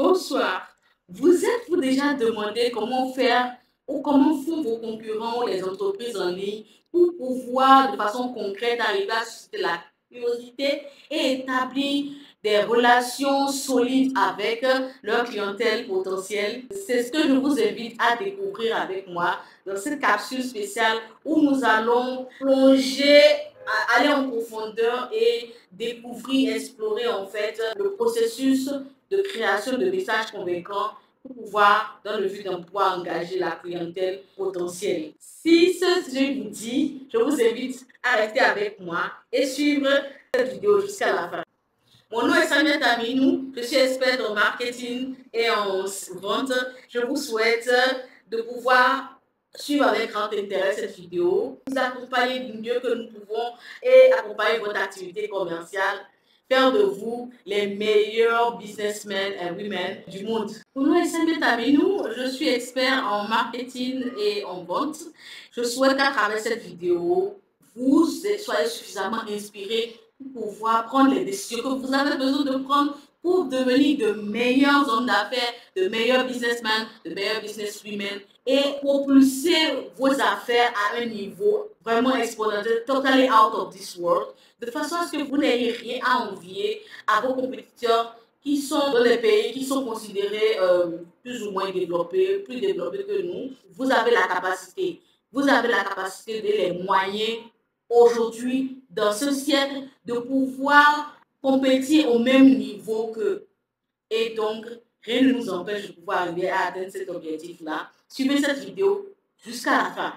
Bonsoir. Vous êtes-vous déjà demandé comment faire ou comment font vos concurrents ou les entreprises en ligne pour pouvoir de façon concrète arriver à susciter la curiosité et établir des relations solides avec leur clientèle potentielle? C'est ce que je vous invite à découvrir avec moi dans cette capsule spéciale où nous allons plonger, aller en profondeur et découvrir, explorer en fait le processus de création de messages convaincants pour pouvoir, dans le but de pouvoir engager la clientèle potentielle. Si ce sujet vous dit, je vous invite à rester avec moi et suivre cette vidéo jusqu'à la fin. Mon nom est Samia Taminou, je suis experte en marketing et en vente. Je vous souhaite de pouvoir suivre avec grand intérêt cette vidéo, vous accompagner du mieux que nous pouvons et accompagner votre activité commerciale, faire de vous les meilleurs businessmen et women du monde. Mon nom est Samia Taminou, je suis expert en marketing et en vente. Je souhaite qu'à travers cette vidéo, vous soyez suffisamment inspirés pour pouvoir prendre les décisions que vous avez besoin de prendre pour devenir de meilleurs hommes d'affaires, de meilleurs businessmen, de meilleurs businesswomen et propulser vos affaires à un niveau vraiment exponentiel, totally out of this world, de façon à ce que vous n'ayez rien à envier à vos compétiteurs qui sont dans les pays qui sont considérés plus ou moins développés, plus développés que nous. Vous avez la capacité et les moyens aujourd'hui, dans ce siècle, de pouvoir compétir au même niveau qu'eux. Et donc, rien ne nous empêche de pouvoir arriver à atteindre cet objectif-là. Suivez cette vidéo jusqu'à la fin.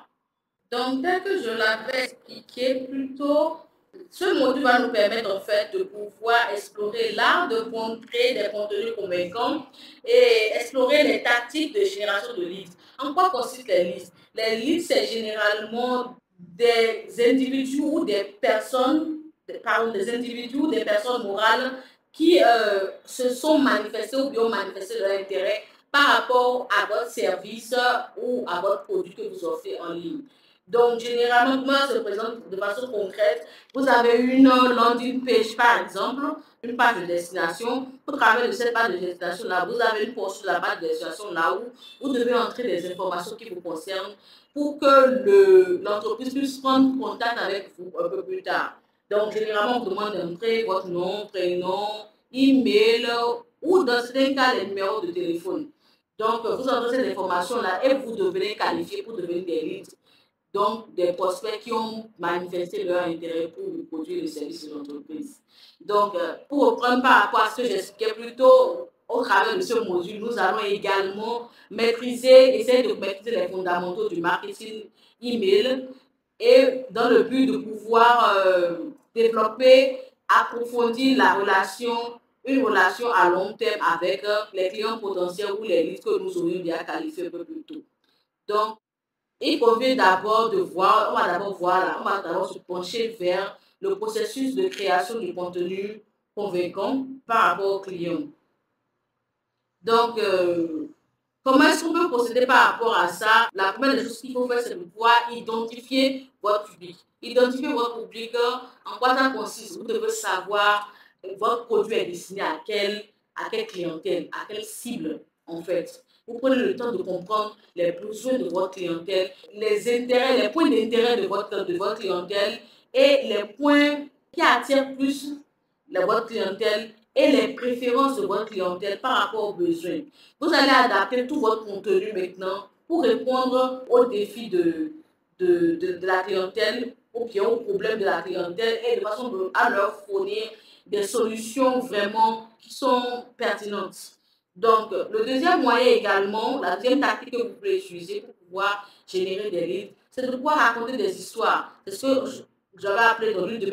Donc, tel que je l'avais expliqué plus tôt, ce module va nous permettre en fait de pouvoir explorer l'art de créer des contenus convaincants et explorer les tactiques de génération de leads. En quoi consistent les leads? Les leads, c'est généralement des individus ou des personnes, des personnes morales qui se sont manifestés ou bien ont manifesté leur intérêt par rapport à votre service ou à votre produit que vous offrez en ligne. Donc, généralement, comment ça se présente de façon concrète? Vous avez une landing page, par exemple, une page de destination. Au travers de cette page de destination-là, vous avez une portion de la page de destination là où vous devez entrer des informations qui vous concernent pour que l'entreprise puisse prendre contact avec vous un peu plus tard. Donc, généralement, on vous demande d'entrer votre nom, prénom, email ou dans certains cas, les numéros de téléphone. Donc, vous entrez ces informations-là et vous devenez qualifié pour devenir des leads. Donc, des prospects qui ont manifesté leur intérêt pour le produit et le service de l'entreprise. Donc, pour reprendre par rapport à ce que j'expliquais plus tôt, au travers de ce module, nous allons également essayer de maîtriser les fondamentaux du marketing email et dans le but de pouvoir développer, approfondir une relation à long terme avec les clients potentiels ou les leads que nous aurions bien qualifiés un peu plus tôt. Donc, il convient d'abord de voir, on va d'abord se pencher vers le processus de création du contenu convaincant par rapport au client. Donc, comment est-ce qu'on peut procéder par rapport à ça? La première des choses qu'il faut faire, c'est de pouvoir identifier votre public. Identifier votre public, en quoi ça consiste. Vous devez savoir votre produit est destiné à quelle clientèle, à quelle cible, en fait. Vous prenez le temps de comprendre les besoins de votre clientèle, les points d'intérêt de votre clientèle et les points qui attirent plus votre clientèle et les préférences de votre clientèle par rapport aux besoins. Vous allez adapter tout votre contenu maintenant pour répondre aux défis de la clientèle ou bien aux problèmes de la clientèle et de façon à leur fournir des solutions vraiment qui sont pertinentes. Donc, le deuxième moyen également, la deuxième tactique que vous pouvez utiliser pour pouvoir générer des leads, c'est de pouvoir raconter des histoires. C'est ce que j'avais appelé dans l'une de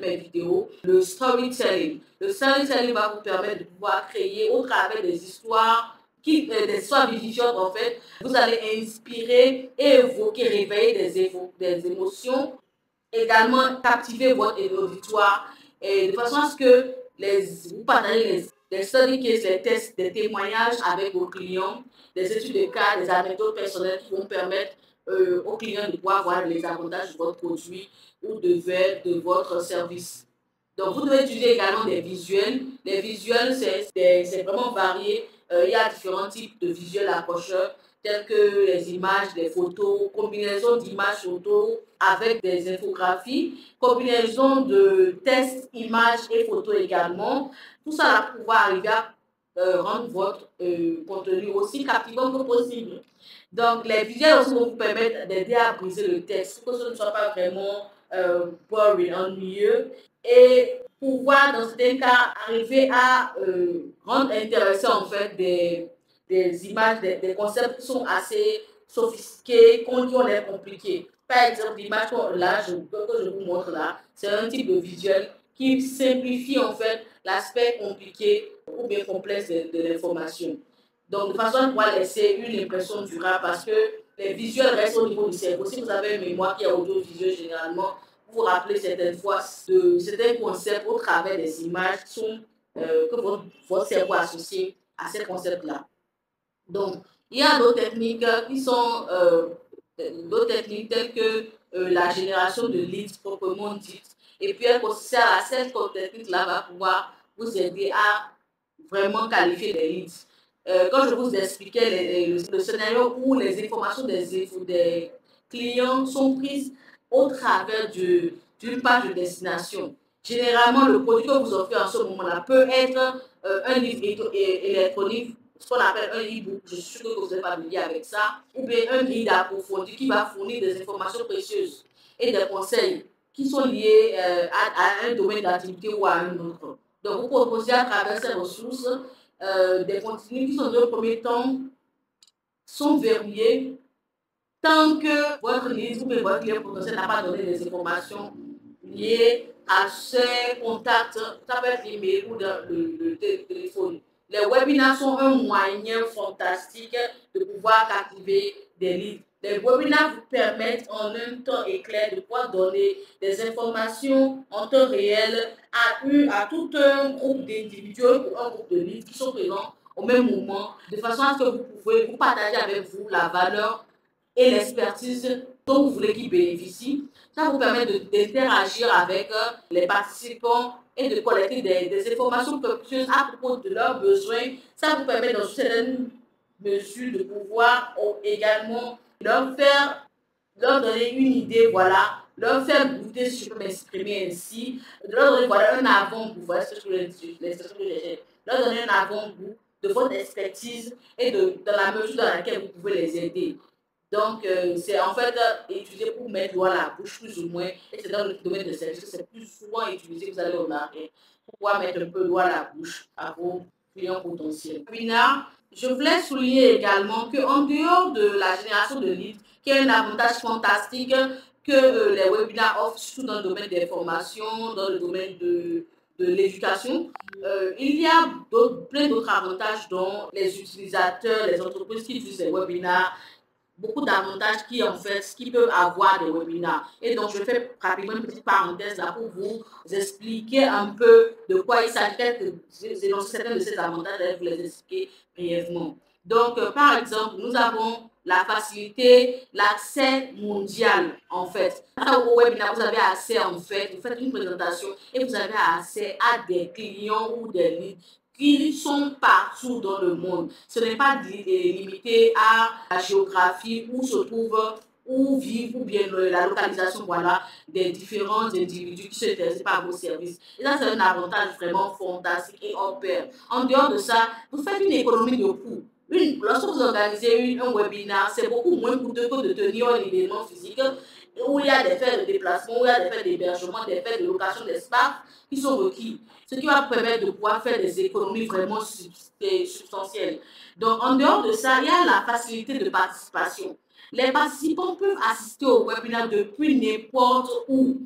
mes vidéos le storytelling. Le storytelling va vous permettre de pouvoir créer au travers des histoires, des histoires vivifiantes en fait. Vous allez inspirer et évoquer, réveiller des émotions, également captiver votre auditoire et de façon à ce que vous partagez les study cases, les tests, des témoignages avec vos clients, des études de cas, des anecdotes personnelles qui vont permettre aux clients de pouvoir voir les avantages de votre produit ou de votre service. Donc, vous devez utiliser également des visuels. Les visuels, c'est vraiment varié. Il y a différents types de visuels accrocheurs, tels que les images, les photos, combinaison d'images photos avec des infographies, combinaison de textes, images et photos également. Tout ça là, pour pouvoir arriver à rendre votre contenu aussi captivant que possible. Donc, les visuels aussi vont vous permettre d'aider à briser le texte, pour que ce ne soit pas vraiment boring, ennuyeux, et pouvoir, dans certains cas, arriver à rendre intéressant en fait des images, des concepts qui sont assez sophistiqués, qui ont l'air compliqués. Par exemple, l'image là, que je vous montre là, c'est un type de visuel qui simplifie en fait l'aspect compliqué ou bien complexe de l'information. Donc, de façon à pouvoir laisser une impression durable, parce que les visuels restent au niveau du cerveau. Si vous avez une mémoire qui est audiovisuelle, généralement, vous vous rappelez certaines fois de certains concepts au travers des images qui sont, que votre cerveau associe à ces concepts-là. Donc, il y a d'autres techniques qui sont d'autres techniques telles que la génération de leads proprement dite. Et puis, elle consiste à cette technique-là va pouvoir vous aider à vraiment qualifier les leads. Quand je vous expliquais le scénario où les informations des clients sont prises au travers d'une page de destination. Généralement, le produit que vous offrez en ce moment-là peut être un livre électronique, ce qu'on appelle un e-book, je suis sûr que vous êtes familier avec ça, ou bien un guide approfondi qui va fournir des informations précieuses et des conseils qui sont liés à un domaine d'activité ou à un autre. Donc, vous proposez à travers ces ressources des contenus qui sont dans le premier temps sont verrouillés tant que votre lead ou votre client potentiel n'a pas donné des informations liées à ses contacts, ça peut être email ou le téléphone. Les webinaires sont un moyen fantastique de pouvoir captiver des leads. Les webinaires vous permettent en un temps éclair de pouvoir donner des informations en temps réel à tout un groupe d'individus ou un groupe de leads qui sont présents au même moment, de façon à ce que vous pouvez vous partager avec vous la valeur et l'expertise dont vous voulez qu'ils bénéficient. Ça vous permet d'interagir avec les participants et de collecter des informations précieuses à propos de leurs besoins. Ça vous permet dans une certaine mesure de pouvoir également leur donner une idée, voilà, leur faire goûter, si je peux m'exprimer ainsi, leur donner voilà, un avant-goût, voilà ce que l'expression que j'ai, leur donner un avant-goût de votre expertise et dans la mesure dans laquelle vous pouvez les aider. Donc, c'est en fait utilisé pour mettre l'eau à la bouche, plus ou moins, et c'est dans le domaine de service que c'est plus souvent utilisé, vous allez remarquer, pour pouvoir mettre un peu l'eau à la bouche à vos clients potentiels. Je voulais souligner également qu'en dehors de la génération de leads, qui est un avantage fantastique que les webinaires offrent, surtout dans le domaine des formations, dans le domaine de l'éducation, il y a plein d'autres avantages dont les utilisateurs, les entreprises qui utilisent les webinaires, beaucoup d'avantages qui peuvent avoir des webinaires. Et donc, je fais rapidement une petite parenthèse là pour vous expliquer un peu de quoi il s'agit. Certains de ces avantages, je vais vous les expliquer brièvement. Donc, par exemple, nous avons la facilité, l'accès mondial, en fait. Au webinaire, vous avez accès, en fait, vous faites une présentation et vous avez accès à des clients ou des leads qui sont partout dans le monde. Ce n'est pas limité à la géographie où se trouve, où vivent, ou bien la localisation, voilà, des différents individus qui se intéressent par vos services. Et ça, c'est un avantage vraiment fantastique et hors pair. En dehors de ça, vous faites une économie de coûts. Lorsque vous organisez un webinaire, c'est beaucoup moins coûteux que de tenir un événement physique où il y a des frais de déplacement, où il y a des frais d'hébergement, des frais de location d'espace qui sont requis. Ce qui va permettre de pouvoir faire des économies vraiment substantielles. Donc, en dehors de ça, il y a la facilité de participation. Les participants peuvent assister au webinaire depuis n'importe où.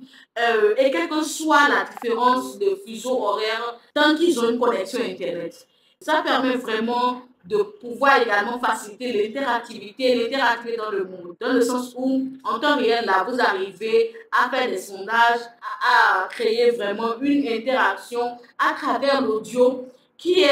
Et quelle que soit la différence de fuseau horaire, tant qu'ils ont une connexion Internet. Ça permet vraiment de pouvoir également faciliter l'interactivité dans le monde, dans le sens où, en temps réel, là, vous arrivez à faire des sondages, à créer vraiment une interaction à travers l'audio qui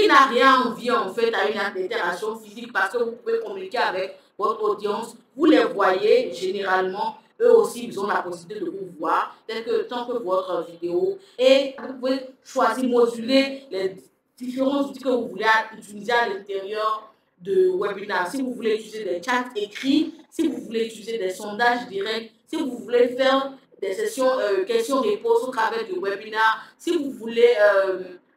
n'a rien à envier en fait à une interaction physique parce que vous pouvez communiquer avec votre audience, vous les voyez généralement, eux aussi, ils ont la possibilité de vous voir, tel que tant que votre vidéo. Et vous pouvez choisir, moduler les différents outils que vous voulez utiliser à l'intérieur de webinaire. Si vous voulez utiliser des chats écrits, si vous voulez utiliser des sondages directs, si vous voulez faire des sessions questions-réponses au travers du webinaire, si vous voulez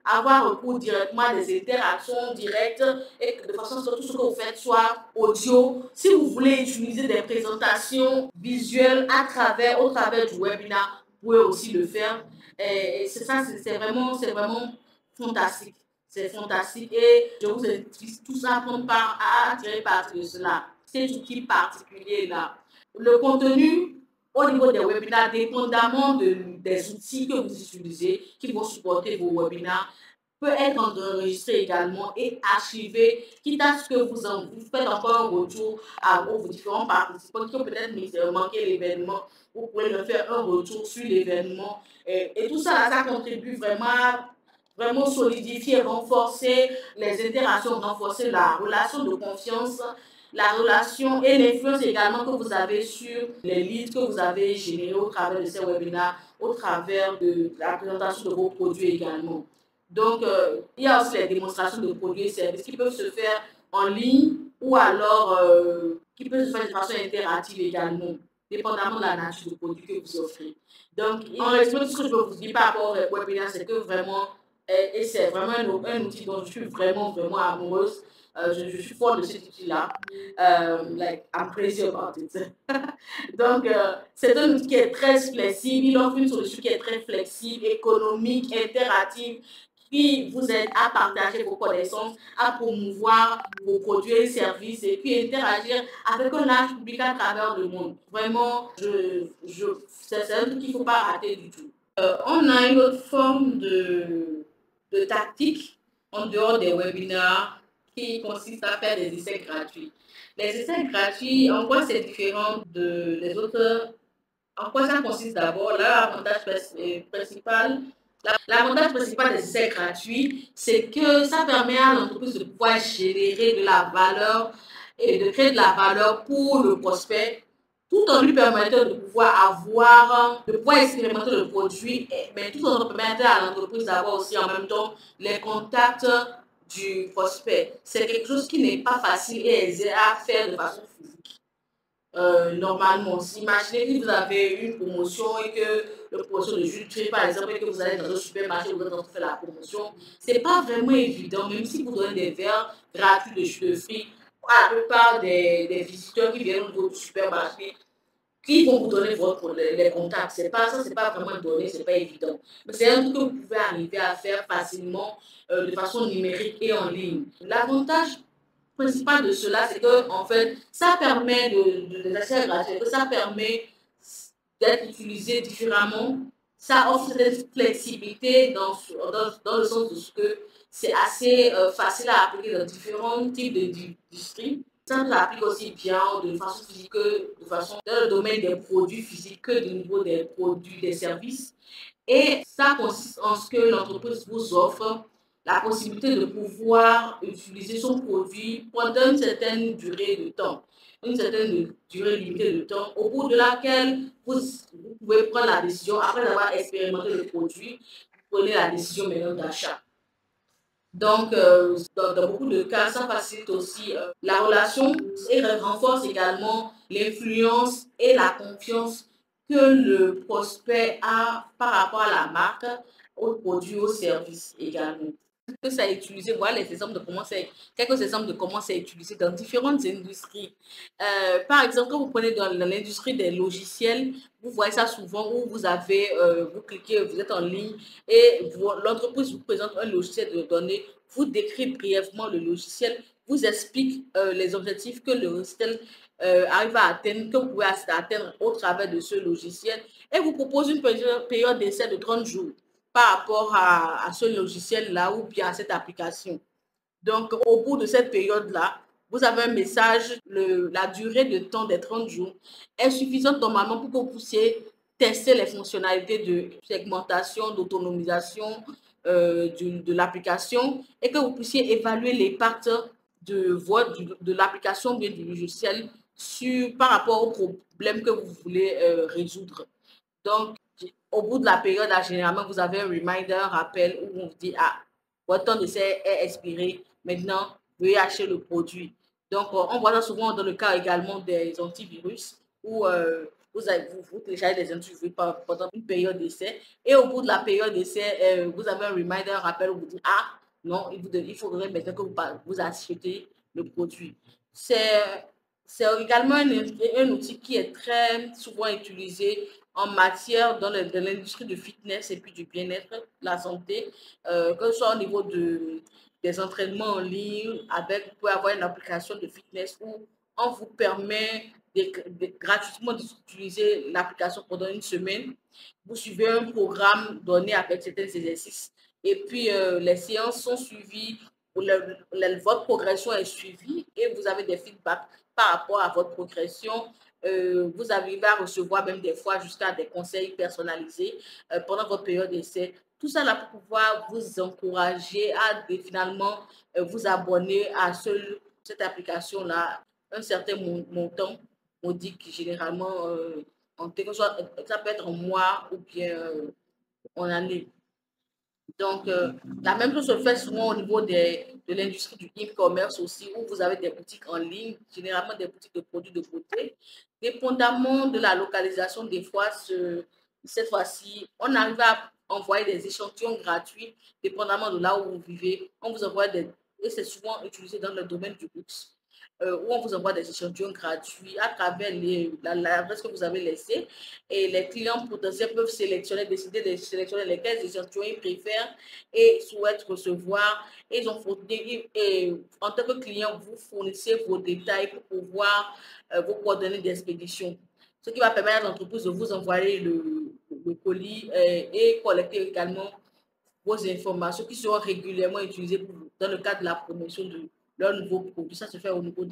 avoir recours directement à des interactions directes et que de façon que tout ce que vous faites soit audio. Si vous voulez utiliser des présentations visuelles au travers du webinaire, vous pouvez aussi le faire. Et c'est ça, c'est vraiment fantastique. C'est fantastique et je vous invite tous à prendre part, à tirer parti de cela. Cet outil particulier-là. Le contenu au niveau des webinaires, dépendamment des outils que vous utilisez, qui vont supporter vos webinaires, peut être enregistré également et archivé, quitte à ce que vous faites encore un retour à vos différents participants qui ont peut-être manqué l'événement. Vous pouvez leur faire un retour sur l'événement. Et tout ça, ça contribue vraiment solidifier, renforcer les interactions, renforcer la relation de confiance, la relation et l'influence également que vous avez sur les leads que vous avez générés au travers de ces webinaires, au travers de la présentation de vos produits également. Donc, il y a aussi les démonstrations de produits et services qui peuvent se faire en ligne ou alors qui peuvent se faire de façon interactive également, dépendamment de la nature du produit que vous offrez. Donc, en résumé, tout ce que je peux vous dire par rapport au webinaire, c'est que vraiment, et c'est vraiment un outil dont je suis vraiment amoureuse. Je suis folle de cet outil-là. Like, I'm crazy about it. Donc, c'est un outil qui est très flexible. Il offre une solution qui est très flexible, économique, interactive, qui vous aide à partager vos connaissances, à promouvoir vos produits et services et puis interagir avec un large public à travers le monde. Vraiment, c'est un truc qu'il ne faut pas rater du tout. On a une autre forme de tactique en dehors des webinaires qui consiste à faire des essais gratuits. Les essais gratuits, en quoi c'est différent des autres? En quoi ça consiste d'abord? L'avantage principal des essais gratuits, c'est que ça permet à l'entreprise de pouvoir générer de la valeur et de créer de la valeur pour le prospect, tout en lui permettant de pouvoir expérimenter le produit, mais tout en permettant à l'entreprise d'avoir aussi en même temps les contacts du prospect. C'est quelque chose qui n'est pas facile et aisé à faire de façon physique. Normalement, imaginez que vous avez une promotion et que le promotion de jus de fruits, par exemple, et que vous allez dans un supermarché, vous êtes en train de faire la promotion, c'est pas vraiment évident, même si vous donnez des verres gratuits de jus de fruits à la plupart des visiteurs qui viennent au supermarché, qui vont vous donner les contacts. C'est pas ça, c'est pas vraiment donné, c'est pas évident. Mais c'est un truc que vous pouvez arriver à faire facilement de façon numérique et en ligne. L'avantage principal de cela, c'est que en fait, ça permet de accès gratuit, que ça permet d'être utilisé différemment. Ça offre cette flexibilité dans le sens de ce que c'est assez facile à appliquer dans différents types d'industries. Ça s'applique aussi bien de façon physique que de façon dans le domaine des produits physiques que au niveau des produits, des services. Et ça consiste en ce que l'entreprise vous offre la possibilité de pouvoir utiliser son produit pendant une certaine durée de temps, une certaine durée limitée de temps, au bout de laquelle vous pouvez prendre la décision, après avoir expérimenté le produit, vous prenez la décision maintenant d'achat. Donc, dans beaucoup de cas, ça facilite aussi la relation et renforce également l'influence et la confiance que le prospect a par rapport à la marque, au produit, au service également. Que ça est utilisé, voilà les exemples de quelques exemples de comment c'est utilisé dans différentes industries. Par exemple, quand vous prenez dans l'industrie des logiciels, vous voyez ça souvent où vous cliquez, vous êtes en ligne et l'entreprise vous présente un logiciel de données, vous décrit brièvement le logiciel, vous explique les objectifs que le logiciel arrive à atteindre, que vous pouvez atteindre au travers de ce logiciel et vous propose une période d'essai de 30 jours par rapport à ce logiciel-là ou bien à cette application. Donc, au bout de cette période-là, vous avez un message, la durée de temps des 30 jours est suffisante normalement pour que vous puissiez tester les fonctionnalités de segmentation, d'autonomisation de l'application et que vous puissiez évaluer l'impact de l'application ou bien du logiciel par rapport au problème que vous voulez résoudre. Donc, au bout de la période, là, généralement, vous avez un reminder, un rappel où on vous dit, ah, votre temps d'essai est expiré. Maintenant, veuillez acheter le produit. Donc, on voit ça souvent dans le cas également des antivirus où vous téléchargez des antivirus pendant une période d'essai. Et au bout de la période d'essai, vous avez un reminder, un rappel où vous dit, ah, non, il faudrait maintenant que vous achetez le produit. C'est également un outil qui est très souvent utilisé en matière de l'industrie du fitness et puis du bien-être, la santé, que ce soit au niveau des entraînements en ligne, vous pouvez avoir une application de fitness où on vous permet gratuitement d'utiliser l'application pendant une semaine. Vous suivez un programme donné avec certains exercices et puis les séances sont suivies, votre progression est suivie et vous avez des feedbacks par rapport à votre progression. Vous arrivez à recevoir même des fois jusqu'à des conseils personnalisés pendant votre période d'essai. Tout ça là pour pouvoir vous encourager à finalement vous abonner à cette application-là, un certain montant modique généralement, en quelque sorte, ça peut être en mois ou bien en année. Donc, la même chose se fait souvent au niveau de l'industrie du e-commerce aussi, où vous avez des boutiques en ligne, généralement des boutiques de produits de beauté. Dépendamment de la localisation, des fois, cette fois-ci, on arrive à envoyer des échantillons gratuits, dépendamment de là où vous vivez. On vous envoie et c'est souvent utilisé dans le domaine du luxe, où on vous envoie des échantillons gratuits à travers l'adresse que vous avez laissée. Et les clients potentiels peuvent décider de sélectionner lesquels échantillons ils préfèrent et souhaitent recevoir. Et en tant que client, vous fournissez vos détails pour pouvoir vos coordonnées d'expédition. Ce qui va permettre à l'entreprise de vous envoyer le colis et collecter également vos informations qui seront régulièrement utilisées dans le cadre de la promotion de leurs nouveaux produits. Ça se fait au niveau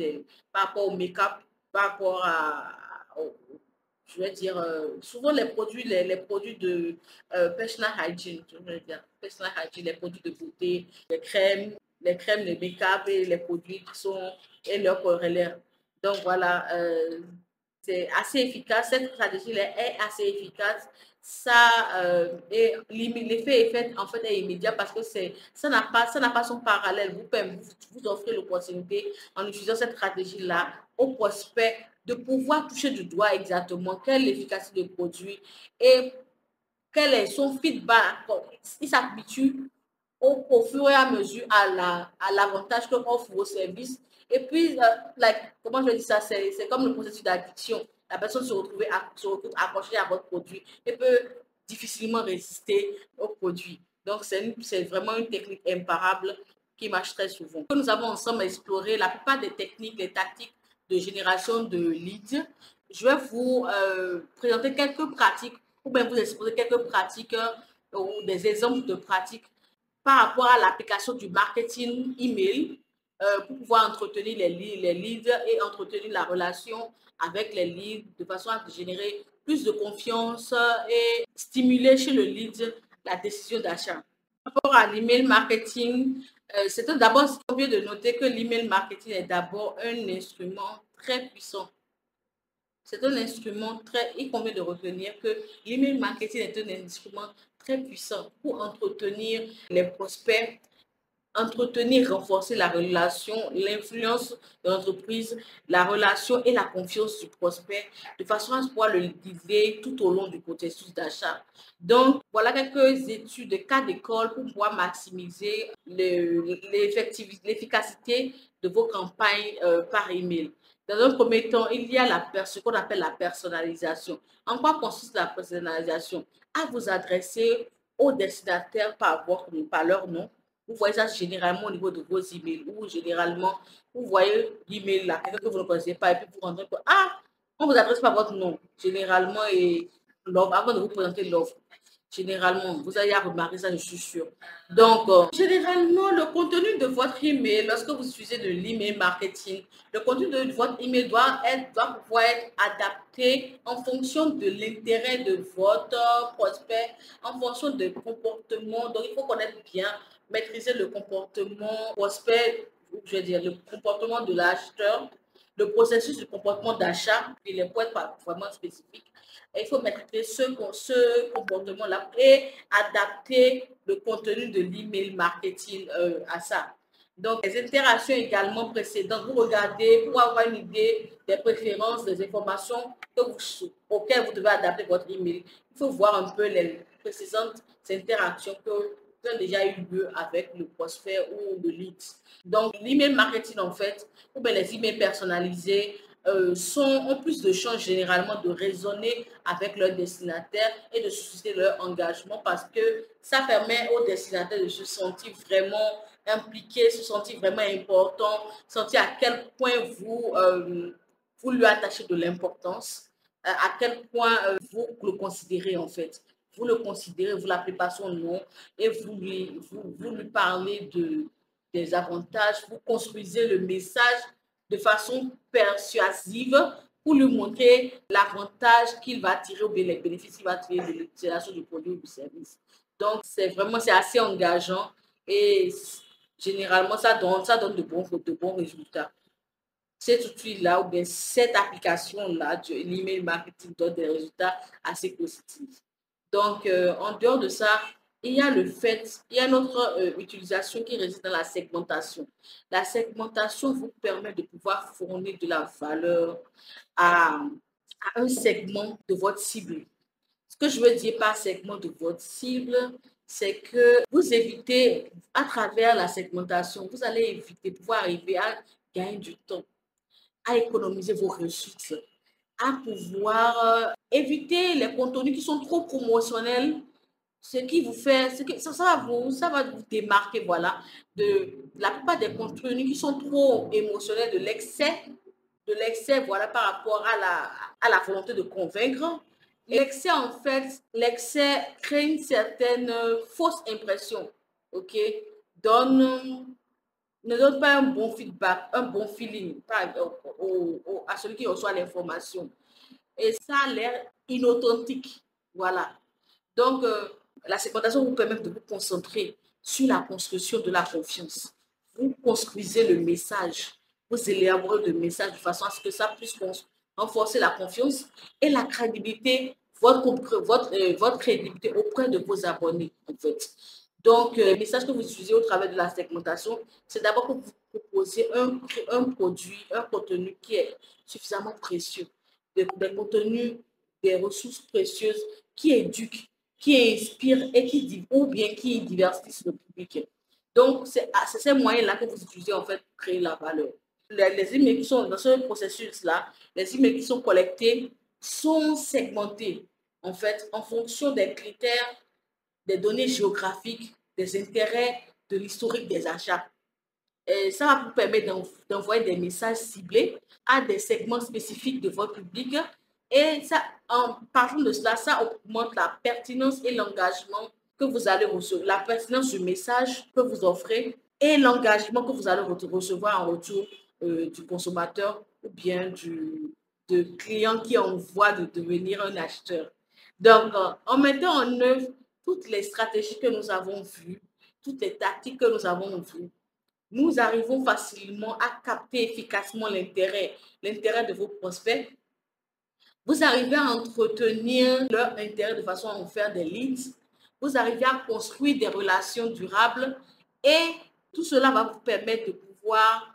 par rapport au make-up, par rapport je vais dire, souvent les produits de personal hygiene, je vais dire, personal hygiene, les produits de beauté, les crèmes, les make-up et les produits et leurs corrélaires. Donc voilà, c'est assez efficace. Cette stratégie-là est assez efficace. L'effet est fait, en fait, est immédiat parce que ça n'a pas son parallèle. Vous offrez l'opportunité en utilisant cette stratégie-là au prospect de pouvoir toucher du doigt exactement quelle est l'efficacité du produit et quel est son feedback. Il s'habitue au fur et à mesure à l'avantage que offrent vos services. Et puis, comment je dis ça, c'est comme le processus d'addiction. La personne se retrouve accrochée à votre produit et peut difficilement résister au produit. Donc, c'est vraiment une technique imparable qui marche très souvent. Nous avons ensemble exploré la plupart des techniques, des tactiques de génération de leads. Je vais vous présenter quelques pratiques ou bien vous exposer quelques pratiques ou des exemples de pratiques par rapport à l'application du marketing email pour pouvoir entretenir les leads et entretenir la relation avec les leads de façon à générer plus de confiance et stimuler chez le lead la décision d'achat. Par rapport à l'email marketing, c'est d'abord bien de noter que l'email marketing est d'abord un instrument très puissant. C'est un instrument il convient de retenir que l'email marketing est un instrument très puissant pour entretenir les prospects, renforcer la relation, l'influence de l'entreprise, la relation et la confiance du prospect de façon à pouvoir le guider tout au long du processus d'achat. Donc, voilà quelques études de cas d'école pour pouvoir maximiser l'efficacité de vos campagnes par email. Dans un premier temps, il y a ce qu'on appelle la personnalisation. En quoi consiste la personnalisation? À vous adresser aux destinataires par leur nom. Vous voyez ça généralement au niveau de vos emails ou généralement, vous voyez l'email là, quelqu'un que vous ne connaissez pas et puis vous rendez compte, ah, on ne vous adresse pas votre nom, généralement, et l'offre, avant de vous présenter l'offre. Généralement, vous allez remarquer ça, je suis sûre. Donc, généralement, le contenu de votre email, lorsque vous utilisez de l'email marketing, le contenu de votre email doit pouvoir être adapté en fonction de l'intérêt de votre prospect, en fonction de comportement. Donc, il faut connaître bien, maîtriser le comportement prospect, je veux dire, le comportement de l'acheteur le processus du comportement d'achat, et les points pas vraiment spécifiques. Et il faut maîtriser ce comportement-là et adapter le contenu de l'email marketing à ça. Donc, les interactions également précédentes, vous regardez pour avoir une idée des préférences, des informations auxquelles vous devez adapter votre email. Il faut voir un peu les précédentes interactions qui ont déjà eu lieu avec le prospect ou le lead. Donc, l'email marketing, en fait, ou bien les emails personnalisés, ont plus de chances généralement de résonner avec leur destinataire et de susciter leur engagement parce que ça permet aux destinataires de se sentir vraiment impliqué, se sentir vraiment important, sentir à quel point vous lui attachez de l'importance, à quel point vous le considérez en fait. Vous le considérez, vous l'appelez par son nom et vous lui parlez des avantages, vous construisez le message de façon persuasive pour lui montrer l'avantage qu'il va tirer ou bien les bénéfices qu'il va tirer de l'utilisation du produit ou du service. Donc, c'est assez engageant et généralement, ça donne de bons résultats. Cet outil-là ou bien cette application-là de l'email marketing donne des résultats assez positifs. Donc, en dehors de ça, il y a notre utilisation qui réside dans la segmentation. La segmentation vous permet de pouvoir fournir de la valeur à un segment de votre cible. Ce que je veux dire par segment de votre cible, c'est que vous évitez, à travers la segmentation, vous allez éviter pouvoir arriver à gagner du temps, à économiser vos ressources, à pouvoir éviter les contenus qui sont trop promotionnels, ce qui vous fait, ça va vous démarquer, voilà, de la plupart des contenus qui sont trop émotionnels, de l'excès, voilà, par rapport à la volonté de convaincre. L'excès, en fait, l'excès crée une certaine fausse impression, ok? Donne, ne donne pas un bon feedback, un bon feeling à celui qui reçoit l'information. Et ça a l'air inauthentique, voilà. Donc, la segmentation vous permet de vous concentrer sur la construction de la confiance. Vous construisez le message, vous élaborez le message de façon à ce que ça puisse renforcer la confiance et la crédibilité, votre crédibilité auprès de vos abonnés, en fait. Donc, le message que vous utilisez au travers de la segmentation, c'est d'abord que vous proposez un produit, un contenu qui est suffisamment précieux, des contenus, des ressources précieuses qui éduquent, qui inspirent et ou bien qui divertissent le public. Donc, c'est ces moyens-là que vous utilisez en fait pour créer la valeur. Les emails qui sont dans ce processus-là, les emails qui sont collectés sont segmentés en fait en fonction des critères, des données géographiques, des intérêts, de l'historique des achats. Et ça va vous permettre d'envoyer des messages ciblés à des segments spécifiques de votre public. Et ça, en partant de cela, ça augmente la pertinence et l'engagement que vous allez recevoir, la pertinence du message que vous offrez et l'engagement que vous allez recevoir en retour du consommateur ou bien de client qui est en voie de devenir un acheteur. Donc, en mettant en œuvre toutes les stratégies que nous avons vues, toutes les tactiques que nous avons vues, nous arrivons facilement à capter efficacement l'intérêt de vos prospects. Vous arrivez à entretenir leur intérêt de façon à en faire des leads. Vous arrivez à construire des relations durables et tout cela va vous permettre de pouvoir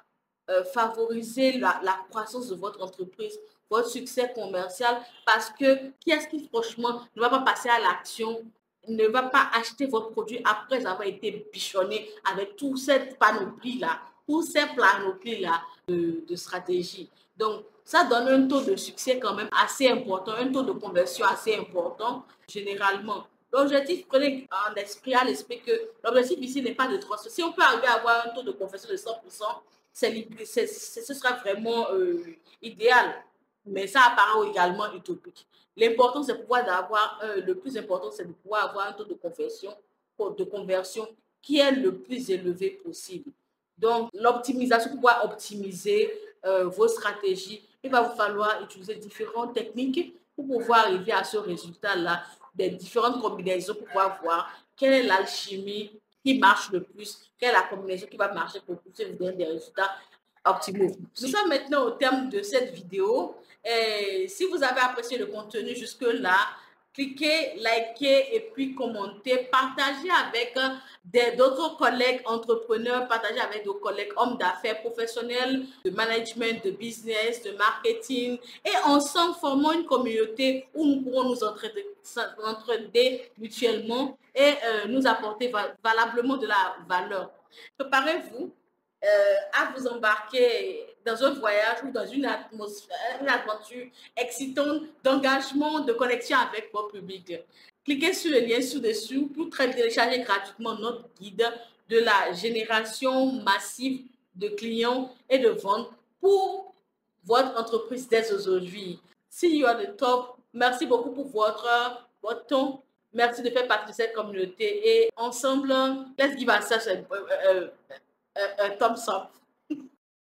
favoriser la croissance de votre entreprise, votre succès commercial parce que qui est-ce qui franchement ne va pas passer à l'action, ne va pas acheter votre produit après avoir été bichonné avec toute cette panoplie-là, toutes ces panoplies-là de stratégie. Donc, ça donne un taux de succès quand même assez important, un taux de conversion assez important généralement. L'objectif, prenez en esprit, à l'esprit que l'objectif ici n'est pas de transfert. Si on peut arriver à avoir un taux de conversion de 100%, ce sera vraiment idéal. Mais ça apparaît également utopique. L'important, c'est pouvoir d'avoir, le plus important, c'est de pouvoir avoir un taux de conversion qui est le plus élevé possible. Donc, l'optimisation, pour pouvoir optimiser vos stratégies, il va vous falloir utiliser différentes techniques pour pouvoir arriver à ce résultat-là, des différentes combinaisons pour pouvoir voir quelle est l'alchimie qui marche le plus, quelle est la combinaison qui va marcher pour vous donner des résultats Optimo. Nous sommes maintenant au terme de cette vidéo. Et si vous avez apprécié le contenu jusque-là, cliquez, likez et puis commentez. Partagez avec d'autres collègues entrepreneurs, partagez avec d'autres collègues hommes d'affaires, professionnels, de management, de business, de marketing. Et ensemble, formons une communauté où nous pourrons nous entraider mutuellement et nous apporter valablement de la valeur. Préparez-vous à vous embarquer dans un voyage ou dans une atmosphère, une aventure excitante d'engagement, de connexion avec votre public. Cliquez sur le lien ci-dessous pour télécharger gratuitement notre guide de la génération massive de clients et de ventes pour votre entreprise dès aujourd'hui. See you at the top. Merci beaucoup pour votre temps. Merci de faire partie de cette communauté et ensemble, let's give ourselves a thumbs up.